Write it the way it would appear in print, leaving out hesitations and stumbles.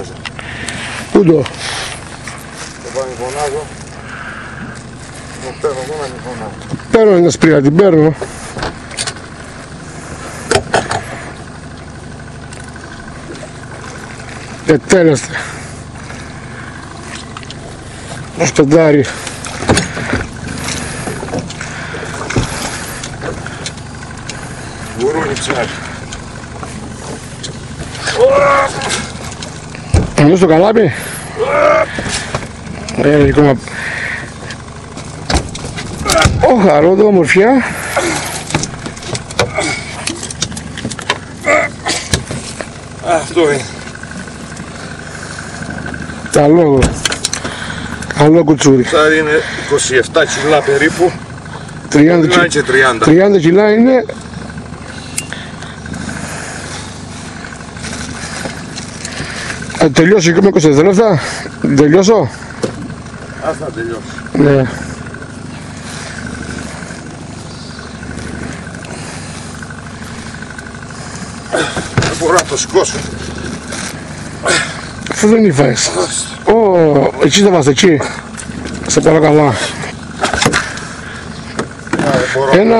φωνάζω. Πού το? Το πάω να φωνάζω. Το παίρνω εγώ να μην φωνάζω. Παίρνω ένα σπριά, την παίρνω. Τέλεστε. Ως πεντάρι. Γουρούνι ψάρι. Αλλιώς το καλάμι. Ακόμα. Ω, χαρό, ομορφιά. Αυτό είναι. Καλό κουτσούρι. Ψάρι είναι 27 κιλά περίπου. 30 κιλά είναι. Τελειώσει και με 24 λεπτά. Τελειώσω. Ας να τελειώσει. Ναι. Δεν μπορώ να το σηκώσω. Αυτό δεν είναι φάες. Εκεί θα βάζω, εκεί. Σε παρακαλώ. Ένα